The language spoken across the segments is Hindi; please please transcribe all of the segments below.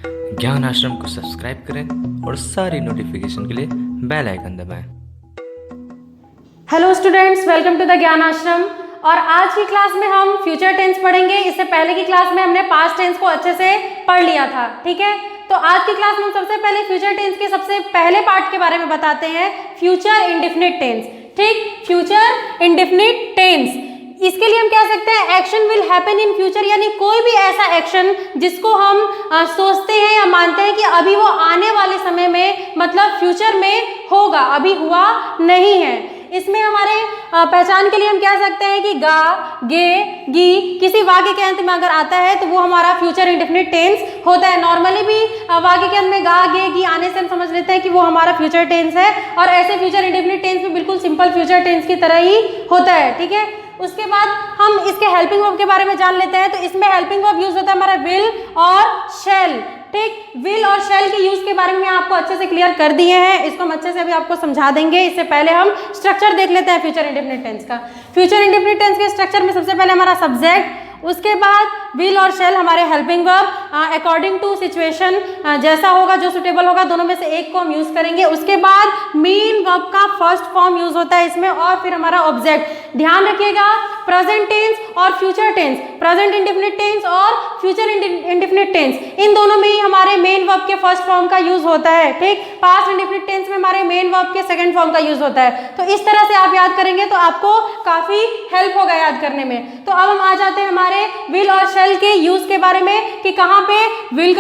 ज्ञान आश्रम को सब्सक्राइब करें और सारी नोटिफिकेशन के लिए बेल आइकन दबाएं। Hello students, welcome to the Gyan Ashram. और आज की क्लास में हम फ्यूचर टेंस पढ़ेंगे। इससे पहले की क्लास में हमने पास्ट टेंस को अच्छे से पढ़ लिया था, ठीक है। तो आज की क्लास में हम सबसे पहले फ्यूचर टेंस के सबसे पहले पार्ट के बारे में बताते हैं, फ्यूचर इंडेफिनिट टेंस। ठीक, फ्यूचर इंडेफिनिट टेंस, इसके लिए हम कह सकते हैं action will happen in future, यानी कोई भी ऐसा एक्शन जिसको हम सोचते हैं या मानते हैं कि अभी वो आने वाले समय में, मतलब फ्यूचर में होगा, अभी हुआ नहीं है। इसमें हमारे पहचान के लिए हम कह सकते हैं कि गा, गे, गी किसी वाक्य के अंत में अगर आता है तो वो हमारा फ्यूचर इंडेफिनिट टेंस होता है। नॉर्मली भी वाक्य के अंत में गा, गे, गी आने से हम समझ लेते हैं कि वो हमारा फ्यूचर टेंस है, और ऐसे फ्यूचर इंडेफिनिट टेंस में बिल्कुल सिंपल फ्यूचर टेंस की तरह ही होता है, ठीक है। उसके बाद हम इसके हेल्पिंग वर्ब के बारे में जान लेते हैं। तो इसमें हेल्पिंग वर्ब यूज होता है हमारा विल और शैल। ठीक, विल और शैल के यूज के बारे में आपको अच्छे से क्लियर कर दिए हैं, इसको हम अच्छे से अभी आपको समझा देंगे। इससे पहले हम स्ट्रक्चर देख लेते हैं फ्यूचर इंडेफिनिट टेंस का। फ्यूचर इंडेफिनिट टेंस के स्ट्रक्चर में सबसे पहले हमारा सब्जेक्ट, उसके बाद विल और शैल हमारे helping verb, according to situation, जैसा होगा जो सुटेबल होगा दोनों में से एक को हम यूज करेंगे। उसके बाद मेन वर्ब का फर्स्ट फॉर्म यूज होता है इसमें, और फिर हमारा ऑब्जेक्ट। ध्यान रखिएगा, प्रेजेंट टेंस और future tense, present indefinite tense और फ्यूचर इंडेफिनिट टेंस, इन दोनों में ही हमारे मेन वर्ब के फर्स्ट फॉर्म का यूज होता है। ठीक, पास्ट इंडेफिनिट टेंस में हमारे मेन वर्ब के सेकंड फॉर्म का यूज होता है। तो इस तरह से आप याद करेंगे तो आपको काफी हेल्प होगा याद करने में। तो अब हम आ जाते हैं हमारे विल और शैल के यूज के बारे में, कि कहाँ पे विल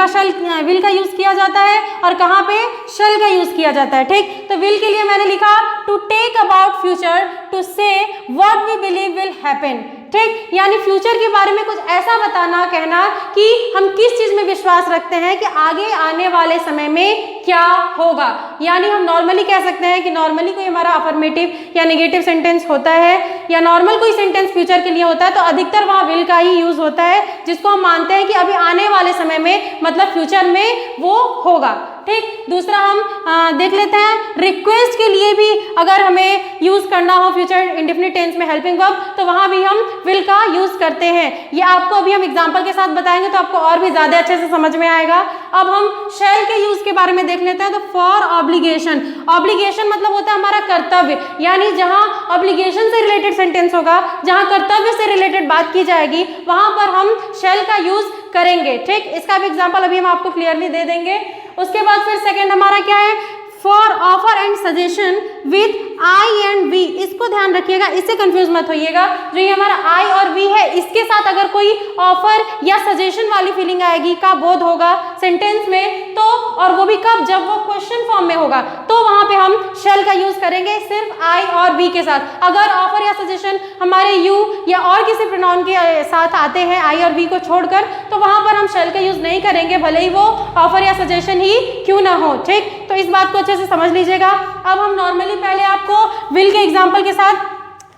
का यूज किया जाता है और कहाँ पे शैल का यूज किया जाता है। ठीक, तो विल के लिए मैंने लिखा to take about future, to say what we believe will happen. ठीक, यानी फ्यूचर के बारे में कुछ ऐसा बताना, कहना कि हम किस चीज में विश्वास रखते हैं कि आगे आने वाले समय में क्या होगा। यानी हम नॉर्मली कह सकते हैं कि नॉर्मली कोई हमारा अफर्मेटिव या नेगेटिव सेंटेंस होता है, या नॉर्मल कोई सेंटेंस फ्यूचर के लिए होता है, तो अधिकतर वहाँ विल का ही यूज होता है, जिसको हम मानते हैं कि अभी आने वाले समय में, मतलब फ्यूचर में वो होगा। ठीक, दूसरा हम देख लेते हैं, रिक्वेस्ट के लिए भी अगर हमें यूज करना हो फ्यूचर इंडेफिनिट टेंस में हेल्पिंग वर्ब, तो वहां भी हम विल का यूज करते हैं। ये आपको अभी हम एग्जांपल के साथ बताएंगे तो आपको और भी ज्यादा अच्छे से समझ में आएगा। अब हम शैल के यूज के बारे में देख लेते हैं। तो फॉर ऑब्लिगेशन, ऑब्लिगेशन मतलब होता है हमारा कर्तव्य, यानी जहां ऑब्लिगेशन से रिलेटेड सेंटेंस होगा, जहां कर्तव्य से रिलेटेड बात की जाएगी, वहां पर हम शैल का यूज करेंगे। ठीक, इसका भी एग्जांपल अभी हम आपको क्लियरली दे देंगे। उसके बाद फिर सेकंड हमारा क्या है, for offer and suggestion with I and we. इसको ध्यान रखिएगा, इससे कंफ्यूज मत होइएगा। जो ये हमारा आई और वी है, इसके साथ अगर कोई ऑफर या सजेशन वाली फीलिंग आएगी का बोध होगा सेंटेंस में, तो और वो भी कब, जब वो क्वेश्चन फॉर्म में होगा, तो वहां पे हम शैल का यूज करेंगे सिर्फ आई और वी के साथ। अगर ऑफर या सजेशन हमारे यू या और किसी प्रोनाउन के साथ आते हैं आई और वी को छोड़कर, तो वहां पर हम शैल का यूज नहीं करेंगे, भले ही वो ऑफर या सजेशन ही क्यों ना हो। ठीक, तो इस बात को अच्छे से समझ लीजिएगा। अब हम नॉर्मली पहले आपको विल के एग्जांपल के साथ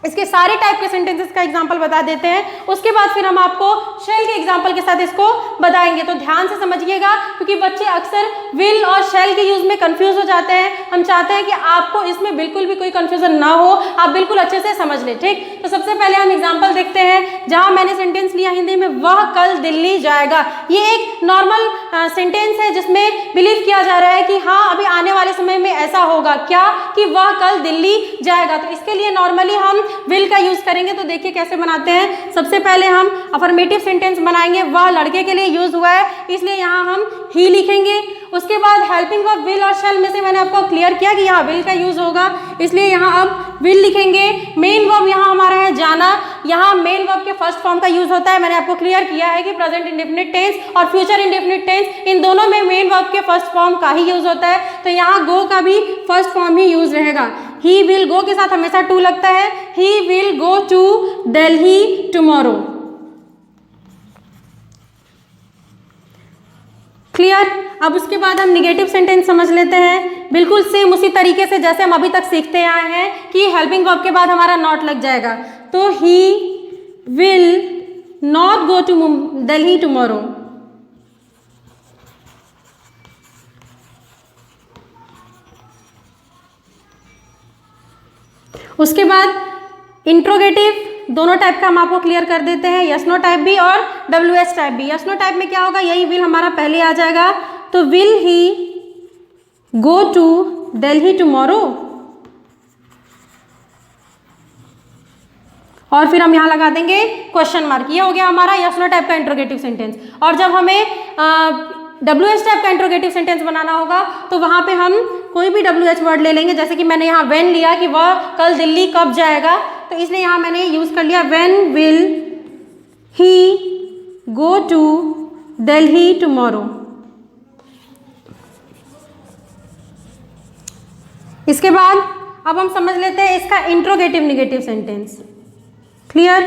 इसके सारे टाइप के सेंटेंसेस का एग्जांपल बता देते हैं, उसके बाद फिर हम आपको शैल के एग्जांपल के साथ इसको बताएंगे। तो ध्यान से समझिएगा, क्योंकि बच्चे अक्सर विल और शैल के यूज में कंफ्यूज हो जाते हैं। हम चाहते हैं कि आपको इसमें बिल्कुल भी कोई कंफ्यूजन ना हो, आप बिल्कुल अच्छे से समझ लें। ठीक, तो सबसे पहले हम एग्जाम्पल देखते हैं, जहां मैंने सेंटेंस लिया हिंदी में, वह कल दिल्ली जाएगा। ये एक नॉर्मल सेंटेंस है जिसमें बिलीव किया जा रहा है कि हाँ अभी आने वाले समय में ऐसा होगा, क्या, कि वह कल दिल्ली जाएगा। तो इसके लिए नॉर्मली हम विल का यूज करेंगे। तो देखिए कैसे बनाते हैं। सबसे पहले हम अफर्मेटिव सेंटेंस बनाएंगे, वह लड़के के लिए यूज हुआ है, इसलिए यहाँ हम ही लिखेंगे। उसके बाद हेल्पिंग वर्ब विल और शैल में से मैंने आपको क्लियर किया कि यहाँ विल का यूज होगा, इसलिए यहाँ अब विल लिखेंगे। मेन वर्ब यहाँ हमारा है जाना, यहाँ मेन वर्ब के फर्स्ट फॉर्म का यूज होता है। मैंने आपको क्लियर किया है कि प्रेजेंट इंडेफिनिट टेंस और फ्यूचर इंडेफिनिट टेंस, इन दोनों में मेन वर्ब के फर्स्ट फॉर्म का ही यूज होता है। तो यहाँ गो का भी फर्स्ट फॉर्म ही यूज रहेगा। ही विल गो के साथ हमेशा टू लगता है, he will go to Delhi tomorrow. Clear. अब उसके बाद हम निगेटिव सेंटेंस समझ लेते हैं, बिल्कुल सेम उसी तरीके से जैसे हम अभी तक सीखते आए हैं कि हेल्पिंग वर्ब के बाद हमारा नॉट लग जाएगा। तो he will not go to Delhi tomorrow. उसके बाद इंट्रोगेटिव दोनों टाइप का हम आपको क्लियर कर देते हैं, यस नो टाइप भी और डब्ल्यू एस टाइप भी। यस नो टाइप में क्या होगा, यही विल हमारा पहले आ जाएगा, तो will he go to Delhi tomorrow, और फिर हम यहाँ लगा देंगे क्वेश्चन मार्क। ये हो गया हमारा यस नो टाइप का इंट्रोगेटिव सेंटेंस। और जब हमें WH टाइप का इंट्रोगेटिव सेंटेंस बनाना होगा तो वहाँ पे हम कोई भी WH वर्ड ले लेंगे, जैसे कि मैंने यहाँ व्हेन लिया कि वह कल दिल्ली कब जाएगा, तो इसलिए यहाँ मैंने यूज़ कर लिया when will he go to Delhi tomorrow. इसके बाद अब हम समझ लेते हैं इसका interrogative negative sentence. Clear?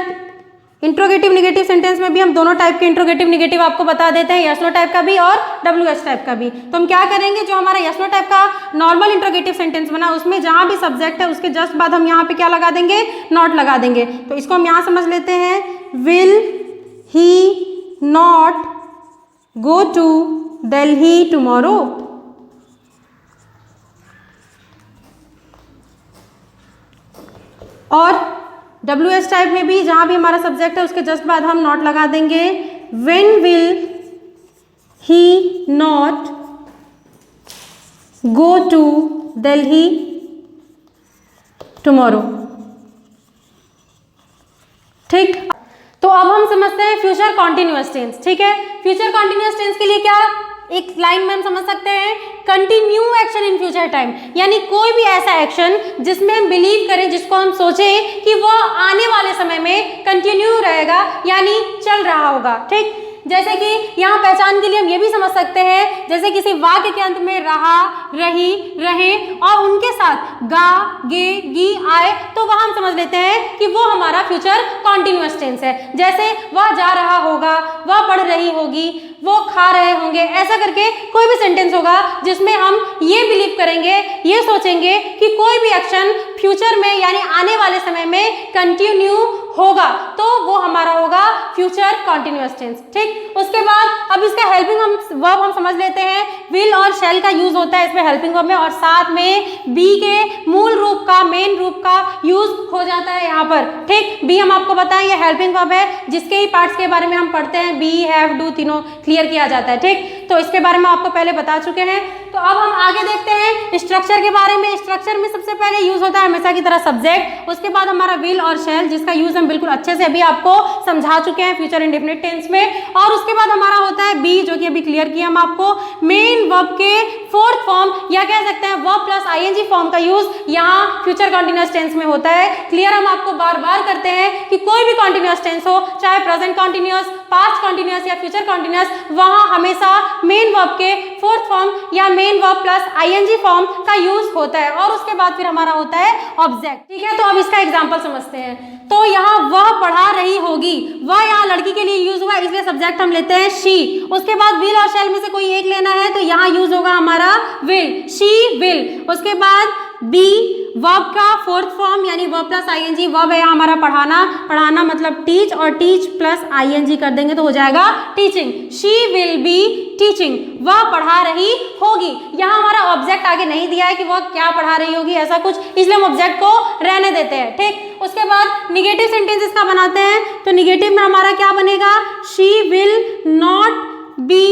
Interrogative negative sentence में भी हम दोनों टाइप के इंट्रोगेटिव निगेटिव आपको बता देते हैं, यस नो टाइप का भी और WH टाइप का भी। तो हम क्या करेंगे, जो हमारा यस नो टाइप का नॉर्मल इंट्रोगेटिव सेंटेंस बना उसमें जहां भी सब्जेक्ट है उसके जस्ट बाद हम यहाँ पे क्या लगा देंगे, नॉट लगा देंगे। तो इसको हम यहाँ समझ लेते हैं, will he not go to Delhi tomorrow. और WH टाइप में भी जहाँ भी हमारा सब्जेक्ट है उसके जस्ट बाद हम नॉट लगा देंगे, when will he not go to Delhi tomorrow. ठीक, तो अब हम समझते हैं फ्यूचर कॉन्टिन्यूअस टेंस। ठीक है, फ्यूचर कॉन्टिन्यूअस टेंस के लिए क्या एक लाइन में हम समझ सकते हैं, continue action in future time, यानी कोई भी ऐसा एक्शन जिसमें हम बिलीव करें, जिसको हम सोचें कि वो आने वाले समय में कंटिन्यू रहेगा, यानी चल रहा होगा। ठीक, जैसे कि यहाँ पहचान के लिए हम ये भी समझ सकते हैं, जैसे किसी वाक्य के अंत में रहा, रही, रहे और उनके साथ गा, गे, गी आए, तो वह हम समझ लेते हैं कि वो हमारा फ्यूचर कॉन्टिन्यूअस टेंस है। जैसे वह जा रहा होगा, वह पढ़ रही होगी, वो खा रहे होंगे, ऐसा करके कोई भी सेंटेंस होगा जिसमें हम ये बिलीव करेंगे, ये सोचेंगे कि कोई भी एक्शन फ्यूचर में यानी आने वाले समय में कंटिन्यू होगा, तो वो हमारा होगा फ्यूचर कॉन्टिन्यूअस टेंस। ठीक, उसके बाद अब इसका हेल्पिंग वर्ब हम समझ लेते हैं, विल और शैल का यूज होता है इसमें हेल्पिंग वर्ब में, और साथ में बी के मूल रूप का, मेन रूप का यूज हो जाता है यहाँ पर। ठीक, बी हम आपको बताएं ये हेल्पिंग वर्ब है, जिसके ही पार्ट्स के बारे में हम पढ़ते हैं, बी, हैव, डू तीनों क्लियर किया जाता है। ठीक, तो इसके बारे में आपको पहले बता चुके हैं। तो अब हम आगे देखते हैं स्ट्रक्चर के बारे में। स्ट्रक्चर में सबसे पहले यूज होता है हमेशा की तरह सब्जेक्ट, उसके बाद हमारा विल और शैल, जिसका यूज हम बिल्कुल अच्छे से अभी आपको समझा चुके हैं फ्यूचर इंडेफिनिट टेंस में, और उसके बाद हमारा होता है बी, जो कि अभी क्लियर किया हम आपको, मेन वर्ब के फोर्थ फॉर्म या कह सकते हैं वर्ब प्लस ING फॉर्म का यूज यहाँ फ्यूचर कॉन्टिन्यूअस टेंस में होता है। क्लियर हम आपको बार बार करते हैं कि कोई भी कॉन्टिन्यूअस टेंस हो, चाहे प्रेजेंट कॉन्टिन्यूअस, पास्ट कॉन्टिन्यूअस या फ्यूचर कॉन्टिन्यूअस, वहां हमेशा मेन वर्ब के फोर्थ फॉर्म या main verb plus ING form का यूज होता है, और उसके बाद फिर हमारा होता है ऑब्जेक्ट। ठीक है, तो अब इसका एग्जांपल समझते हैं। तो यहाँ वह पढ़ा रही होगी, वह यहाँ लड़की के लिए यूज हुआ, इसलिए सब्जेक्ट हम लेते हैं शी। उसके बाद विल और शैल में से कोई एक लेना है, तो यहाँ यूज होगा हमारा विल, शी विल। उसके बाद बी, वर्ब का फोर्थ फॉर्म यानी वर्ब प्लस ING, वर्ब है हमारा पढ़ाना, पढ़ाना मतलब टीच, और टीच प्लस ING कर देंगे तो हो जाएगा teaching, she will be teaching, वह पढ़ा रही होगी। यहाँ हमारा ऑब्जेक्ट आगे नहीं दिया है कि वह क्या पढ़ा रही होगी ऐसा कुछ, इसलिए हम ऑब्जेक्ट को रहने देते हैं। ठीक, उसके बाद निगेटिव सेंटेंस इसका बनाते हैं, तो निगेटिव में हमारा क्या बनेगा, she will not be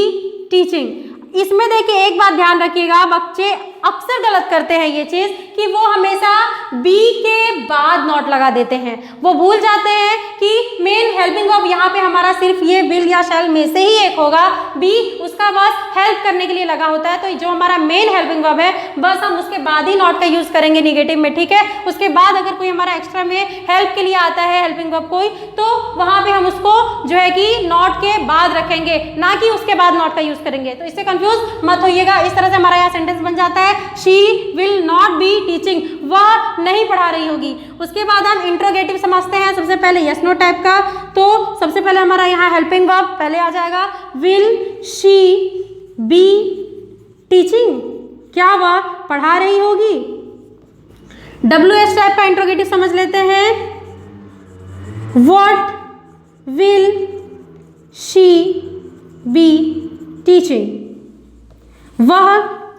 teaching. इसमें देखिए एक बात ध्यान रखिएगा, बच्चे अक्सर गलत करते हैं ये चीज कि वो हमेशा बी के बाद नॉट लगा देते हैं। वो भूल जाते हैं कि मेन हेल्पिंग वर्ब यहाँ पे हमारा सिर्फ ये विल या शैल में से ही एक होगा, बी उसका बस हेल्प करने के लिए लगा होता है। तो जो हमारा मेन हेल्पिंग वर्ब है बस हम उसके बाद ही नॉट का यूज करेंगे निगेटिव में। ठीक है, उसके बाद अगर कोई हमारा एक्स्ट्रा में हेल्प के लिए आता है हेल्पिंग वर्ब कोई, तो वहां पे हम उसको जो है कि नॉट के बाद रखेंगे, ना कि उसके बाद नॉट का यूज करेंगे। तो इससे कंफ्यूज मत होइएगा। इस तरह से हमारा यहाँ सेंटेंस बन जाता है, she will not be teaching, वह नहीं पढ़ा रही होगी। उसके बाद हम इंट्रोगेटिव समझते हैं, सबसे पहले यस नो टाइप का। तो सबसे पहले हमारा यहाँ हेल्पिंग वर्ब पहले आ जाएगा, विल शी बी टीचिंग, क्या वह पढ़ा रही होगी। WH टाइप का इंट्रोगेटिव समझ लेते हैं, what will she be teaching, वह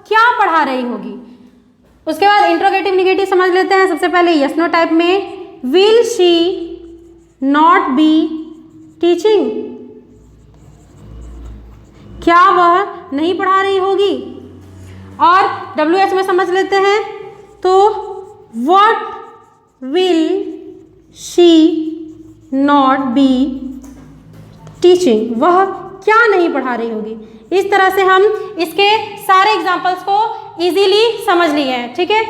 क्या पढ़ा रही होगी। उसके बाद इंट्रोगेटिव निगेटिव समझ लेते हैं, सबसे पहले यस नो टाइप में, will she not be teaching, क्या वह नहीं पढ़ा रही होगी। और WH में समझ लेते हैं तो what will she not be teaching, वह क्या नहीं पढ़ा रही होगी। इस तरह से हम इसके सारे एग्जाम्पल्स को इजीली समझ लिए हैं, ठीक है।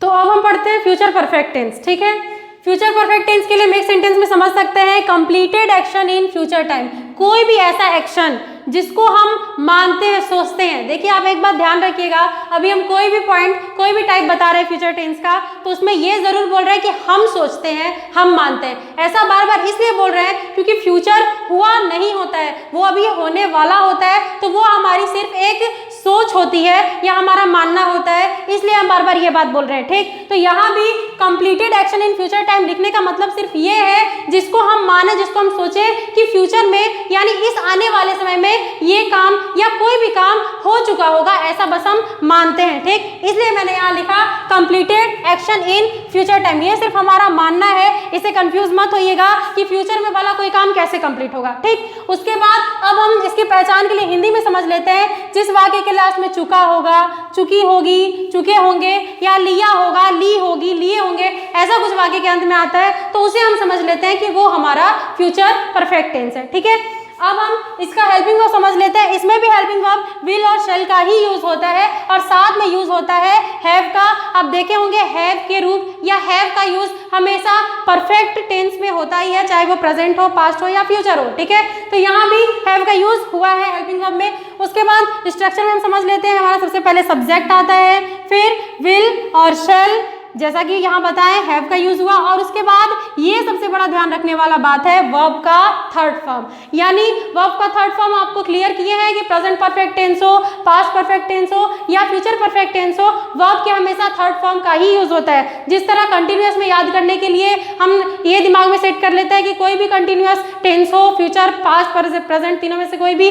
तो अब हम पढ़ते हैं फ्यूचर परफेक्ट टेंस, ठीक है। फ्यूचर परफेक्ट टेंस के लिए हम एक सेंटेंस में समझ सकते हैं completed action in future time, कोई भी ऐसा एक्शन जिसको हम मानते हैं, सोचते हैं। देखिए आप एक बात ध्यान रखिएगा, अभी हम कोई भी पॉइंट, कोई भी टाइप बता रहे हैं फ्यूचर टेंस का, तो उसमें ये जरूर बोल रहे हैं कि हम सोचते हैं, हम मानते हैं। ऐसा बार बार इसलिए बोल रहे हैं क्योंकि फ्यूचर हुआ नहीं होता है, वो अभी होने वाला होता है, तो वो हमारी सिर्फ एक सोच होती है या हमारा मानना होता है, इसलिए हम बार बार ये बात बोल रहे हैं, ठीक। तो यहाँ भी completed action in future time लिखने का मतलब सिर्फ ये है जिसको हम माने, जिसको हम सोचे कि फ्यूचर में यानी इस आने वाले समय में ये काम या कोई भी काम हो चुका होगा, ऐसा बस हम मानते हैं, ठीक। इसलिए मैंने यहाँ लिखा completed action in future time, ये सिर्फ हमारा मानना है, इसे कंफ्यूज मत होइएगा कि फ्यूचर में वाला कोई काम कैसे कंप्लीट होगा, ठीक। उसके बाद अब हम इसकी पहचान के लिए हिंदी में समझ लेते हैं। जिस वाक्य के लास्ट में चुका होगा, चुकी होगी, चुके होंगे या लिया होगा, ली होगी, लिए होंगे, ऐसा कुछ वाक्य के अंत में आता है तो उसे हम समझ लेते हैं कि वो हमारा फ्यूचर परफेक्ट टेंस है, ठीक है। अब हम इसका हेल्पिंग वर्ब समझ लेते हैं। इसमें भी हेल्पिंग वर्ब विल और शैल का ही यूज होता है और साथ में यूज होता है हैव का। आप देखे होंगे हैव के रूप या हैव का यूज हमेशा परफेक्ट टेंस में होता ही है, चाहे वो प्रेजेंट हो, पास्ट हो या फ्यूचर हो, ठीक है। तो यहाँ भी हैव का यूज हुआ है हेल्पिंग वर्ब में। उसके बाद स्ट्रक्चर में हम समझ लेते हैं, हमारा सबसे पहले सब्जेक्ट आता है, फिर विल और शैल, जैसा कि यहाँ बताएं हैव का यूज हुआ, और उसके बाद ये सबसे बड़ा ध्यान रखने वाला बात है वर्ब का थर्ड फॉर्म। यानी वर्ब का थर्ड फॉर्म आपको क्लियर किए हैं कि प्रेजेंट परफेक्ट टेंस हो, पास्ट परफेक्ट टेंस हो या फ्यूचर परफेक्ट टेंस हो, वर्ब के हमेशा थर्ड फॉर्म का ही यूज होता है। जिस तरह कंटिन्यूअस में याद करने के लिए हम ये दिमाग में सेट कर लेते हैं कि कोई भी कंटिन्यूअस टेंस हो, फ्यूचर, पास्ट, प्रेजेंट, तीनों में से कोई भी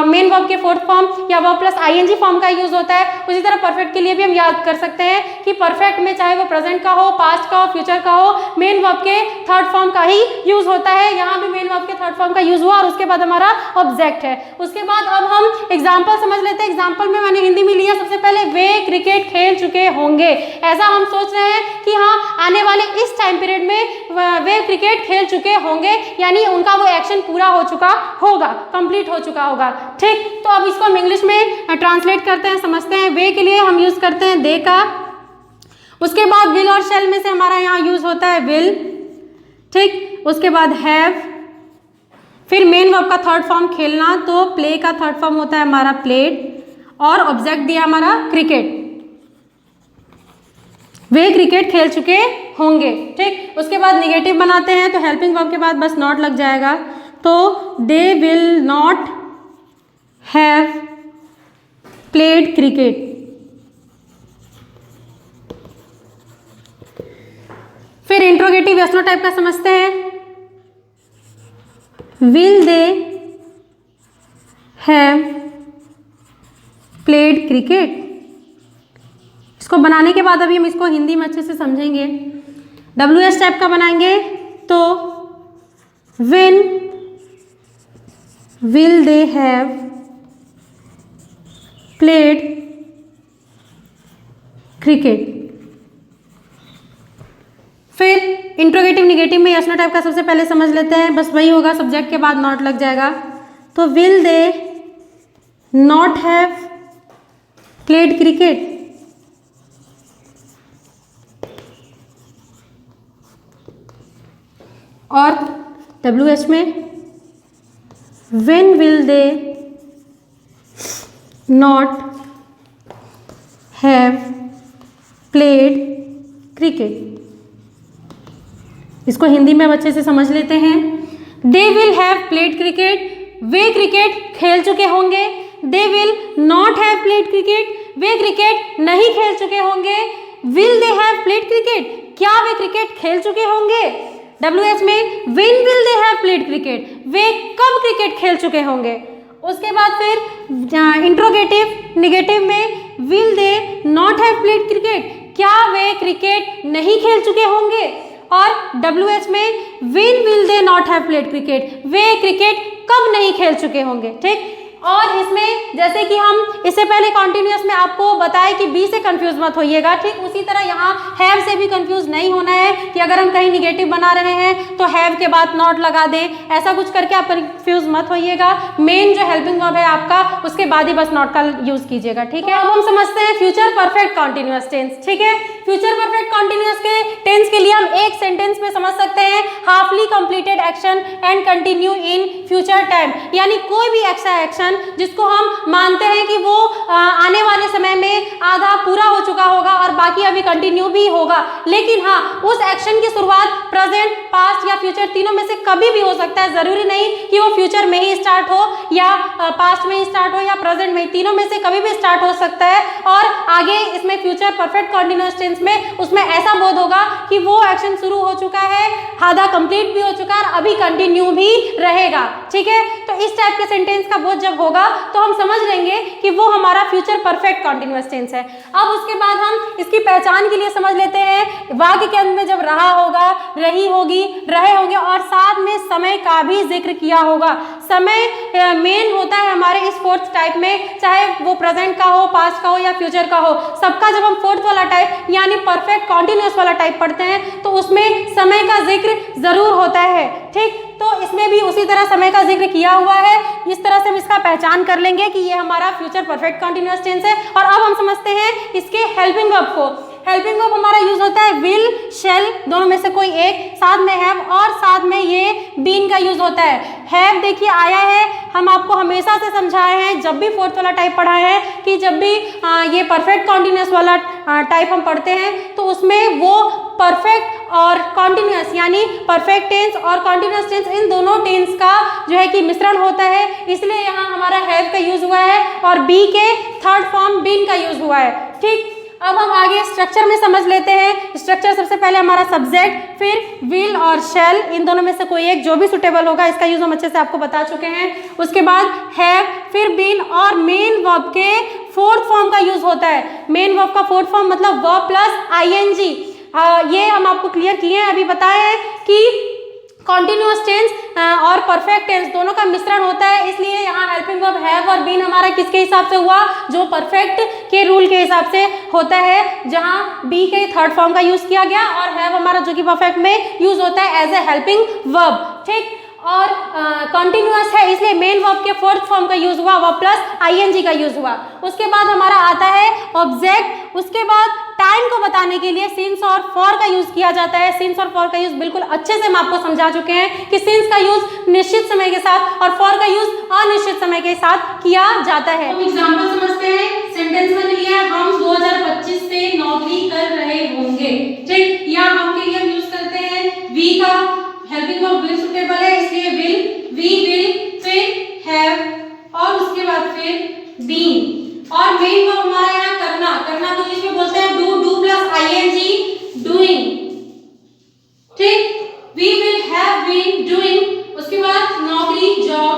मेन वर्ब के फोर्थ फॉर्म या वर्ब प्लस आईएनजी फॉर्म का यूज होता है। उसी तरह परफेक्ट के लिए भी हम याद कर सकते हैं कि परफेक्ट में चाहे वो प्रेजेंट का हो, पास्ट का हो, फ्यूचर का हो, मेन वर्ब के थर्ड फॉर्म का ही यूज होता है। यहाँ भी मेन वर्ब के थर्ड फॉर्म का यूज हुआ और उसके बाद हमारा ऑब्जेक्ट है। उसके बाद अब हम एग्जांपल समझ लेते हैं। एग्जांपल में मैंने हिंदी में लिया सबसे पहले वे क्रिकेट खेल चुके होंगे। ऐसा हम सोच रहे हैं कि हाँ आने वाले इस टाइम पीरियड में वे क्रिकेट खेल चुके होंगे, यानी उनका वो एक्शन पूरा हो चुका होगा, कंप्लीट हो चुका होगा, ठीक। तो अब इसको हम इंग्लिश में ट्रांसलेट करते हैं, समझते हैं। वे के लिए हम यूज करते हैं दे का। उसके बाद विल और शैल में से हमारा यहाँ यूज होता है विल, ठीक। उसके बाद हैव, फिर मेन वर्ब का थर्ड फॉर्म खेलना, तो प्ले का थर्ड फॉर्म होता है हमारा प्लेड, और ऑब्जेक्ट दिया हमारा क्रिकेट। वे क्रिकेट खेल चुके होंगे, ठीक। उसके बाद निगेटिव बनाते हैं, तो हेल्पिंग वर्ब के बाद बस नॉट लग जाएगा, तो they will not have played cricket. फिर इंट्रोगेटिव यस नो टाइप का समझते हैं। Will they have played cricket. इसको बनाने के बाद अभी हम इसको हिंदी में अच्छे से समझेंगे। WH टाइप का बनाएंगे तो when will they have played cricket. फिर इंट्रोगेटिव निगेटिव में यस नो टाइप का सबसे पहले समझ लेते हैं, बस वही होगा, सब्जेक्ट के बाद नॉट लग जाएगा, तो will they not have played cricket. और WH में when will they not have played cricket. इसको हिंदी में अच्छे से समझ लेते हैं। They will have played cricket, way cricket खेल चुके होंगे। They will not have played cricket, way cricket नहीं खेल चुके होंगे। Will they have played cricket, क्या वे क्रिकेट खेल चुके होंगे। WH में when will they have played cricket, वे कब क्रिकेट खेल चुके होंगे। उसके बाद फिर इंट्रोगेटिव निगेटिव में will they not have played cricket, क्या वे क्रिकेट नहीं खेल चुके होंगे। और WH में when will they not have played cricket, way cricket कब नहीं खेल चुके होंगे, ठीक। और इसमें जैसे कि हम इससे पहले कॉन्टिन्यूअस में आपको बताया कि बी से कंफ्यूज मत होइएगा, ठीक उसी तरह यहाँ हैव से भी कंफ्यूज नहीं होना है कि अगर हम कहीं निगेटिव बना रहे हैं तो हैव के बाद नॉट लगा दे, ऐसा कुछ करके आप कंफ्यूज मत होइएगा। मेन जो हेल्पिंग वर्ब है आपका उसके बाद ही बस नॉट का यूज कीजिएगा, ठीक है। अब हम समझते हैं फ्यूचर परफेक्ट कॉन्टिन्यूअस टेंस, ठीक है। फ्यूचर परफेक्ट कॉन्टिन्यूअस के टेंस के लिए हम एक सेंटेंस में समझ सकते हैं halfly completed action and continue in future time, यानी कोई भी ऐसा एक्शन जिसको हम मानते हैं कि वो आने वाले समय में आधा पूरा हो चुका होगा और बाकी अभी कंटिन्यू भी होगा, लेकिन हाँ उस एक्शन की शुरुआत प्रेजेंट, पास्ट या फ्यूचर तीनों में से कभी भी हो सकता है। जरूरी नहीं कि वो फ्यूचर में ही स्टार्ट हो या पास्ट में ही स्टार्ट हो या प्रेजेंट में, तीनों में से कभी भी स्टार्ट हो सकता है। और आगे इसमें फ्यूचर परफेक्ट कॉन्टिन्यूअस टेंस में उसमें ऐसा बोध होगा कि वो एक्शन शुरू हो चुका है, आधा कंप्लीट भी हो चुका है और अभी कंटिन्यू भी रहेगा, ठीक है। तो इस टाइप के सेंटेंस का बोध जब होगा तो हम समझ लेंगे कि वो हमारा फ्यूचर परफेक्ट कॉन्टिन्यूअस टेंस है। अब उसके बाद हम इसकी पहचान के लिए समझ लेते हैं वाक्य के अंत में जब रहा होगा, रही होगी, रहे होंगे और साथ में समय का भी जिक्र किया होगा। समय मेन होता है हमारे इस फोर्थ टाइप में, चाहे वो प्रेजेंट का हो, पास्ट का हो या फ्यूचर का हो, सबका जब हम फोर्थ वाला टाइप यानी परफेक्ट कॉन्टिन्यूअस वाला टाइप पढ़ते हैं तो उसमें समय का जिक्र जरूर होता है, ठीक। तो इसमें भी उसी तरह समय का जिक्र किया हुआ है। इस तरह से हम इसका पहचान कर लेंगे कि ये हमारा फ्यूचर परफेक्ट कॉन्टिन्यूअस टेंस है। और अब हम समझते हैं इसके हेल्पिंग वर्ब को। हेल्पिंग वर्ब हमारा यूज होता है विल, शेल, दोनों में से कोई एक, साथ में हैव और साथ में ये बीन का यूज होता है। हैव देखिए आया है, हम आपको हमेशा से समझाए हैं जब भी फोर्थ वाला टाइप पढ़ा है कि जब भी ये परफेक्ट कॉन्टिन्यूअस वाला टाइप हम पढ़ते हैं तो उसमें वो परफेक्ट और कॉन्टिन्यूअस यानी परफेक्ट टेंस और कॉन्टिन्यूअस टेंस इन दोनों टेंस का जो है कि मिश्रण होता है, इसलिए यहाँ हमारा हैव का यूज हुआ है और बी के थर्ड फॉर्म बीन का यूज हुआ है, ठीक। अब हम आगे स्ट्रक्चर में समझ लेते हैं। स्ट्रक्चर सबसे पहले हमारा सब्जेक्ट, फिर विल और शैल, इन दोनों में से कोई एक जो भी सुटेबल होगा, इसका यूज हम अच्छे से आपको बता चुके हैं। उसके बाद हैव, फिर बीन और मेन वर्ब के फोर्थ फॉर्म का यूज होता है। मेन वर्ब का फोर्थ फॉर्म मतलब वर्ब प्लस आईएनजी, ये हम आपको क्लियर किए हैं, अभी बताए हैं कि कॉन्टिन्यूअस टेंस और परफेक्ट टेंस दोनों का मिश्रण होता है, इसलिए यहाँ हेल्पिंग वर्ब हैव और बीन हमारा किसके हिसाब से हुआ, जो परफेक्ट के रूल के हिसाब से होता है, जहाँ बी के थर्ड फॉर्म का यूज किया गया और हैव हमारा जो कि परफेक्ट में यूज होता है एज ए हेल्पिंग वर्ब, ठीक। और कॉन्टिन्यूअस है इसलिए मेन वर्ब के फोर्थ फॉर्म का यूज हुआ, वर्ब प्लस आईएनजी का यूज हुआ। उसके बाद हमारा आता है ऑब्जेक्ट। उसके बाद टाइम को बताने के लिए सिंस और फॉर का यूज किया जाता है। सिंस और फॉर का यूज बिल्कुल अच्छे से हम आपको समझा चुके हैं कि सिंस का यूज निश्चित समय के साथ और फॉर का यूज अनिश्चित समय के साथ किया जाता है। हम एग्जांपल समझते हैं। सेंटेंस में लिया है हम 2025 से नौकरी कर रहे होंगे, ठीक। यहाँ हम के लिए हम यूज करते हैं वी का, हेल्पिंग वर्ब विल सुटेबल है इसलिए विल, वी विल, फिर हैव और उसके बाद फिर बीन। और मेन वर्ब हमारा यहाँ करना, करना को इंग्लिश में बोलते हैं डू प्लस आईएनजी, डूइंग, ठीक। We will have been doing. उसके बाद नौकरी, job,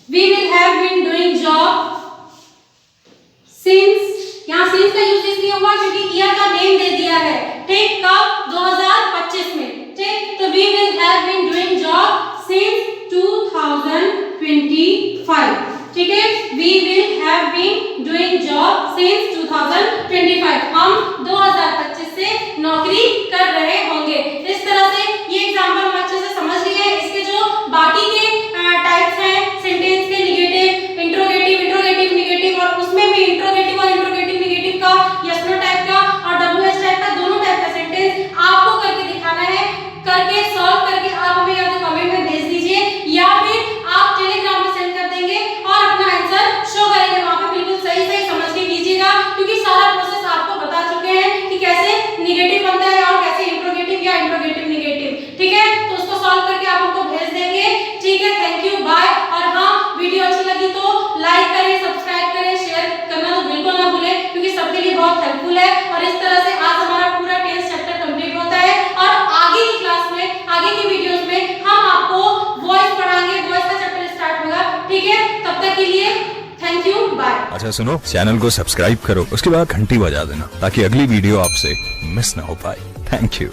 we will have been doing job. Since, यहाँ सिंस का यूज इसलिए हुआ क्योंकि ईयर का नेम दे दिया है, ठीक। कब, 2025 में, ठीक। तो we will have been doing job since 2025, ठीक है। We will have been doing job since 2025, हम 2025 से नौकरी कर रहे होंगे। इस तरह से ये एग्जांपल हम अच्छे से समझ लिए। इसके जो बाकी के टाइप्स हैं सेंटेंस के, निगेटिव, इंट्रोगेटिव, इंट्रोगेटिव निगेटिव, और उसमें भी इंट्रोगेटिव और इंट्रोगेटिव निगेटिव का, यस नो टाइप का और डब्ल्यूएच टाइप का, दोनों टाइप का सेंटेंस आपको करके दिखाना है। करके सॉल्व करके आप हमें या तो कमेंट में भेज दीजिए या फिर आप टेलीग्राम में सेंड कर देंगे और अपना आंसर शो करेंगे। वहां पे बिल्कुल सही सही समझ के कीजिएगा क्योंकि सारा प्रोसेस आपको बता चुके हैं कि कैसे निगेटिव बनता है और कैसे इंट्रोगेटिव या इंट्रोगेटिव निगेटिव, ठीक है। तो उसको सॉल्व करके आप हमको भेज देंगे, ठीक है। Thank you, bye. और हाँ, वीडियो अच्छी लगी तो लाइक करें, सब्सक्राइब करें, शेयर करना तो बिल्कुल ना भूलें क्योंकि सबके लिए बहुत हेल्पफुल है। और इस तरह से आज हमारा पूरा टेंस चैप्टर कंप्लीट होता है और आगे की क्लास में, आगे की वीडियोस में हम आपको वॉइस पढ़ाएंगे, वॉइस का चैप्टर स्टार्ट होगा, ठीक है। तब तक के लिए थैंक यू, बाय। अच्छा सुनो, चैनल को सब्सक्राइब करो, उसके बाद घंटी बजा देना ताकि अगली वीडियो आपसे मिस ना हो पाए। Thank you.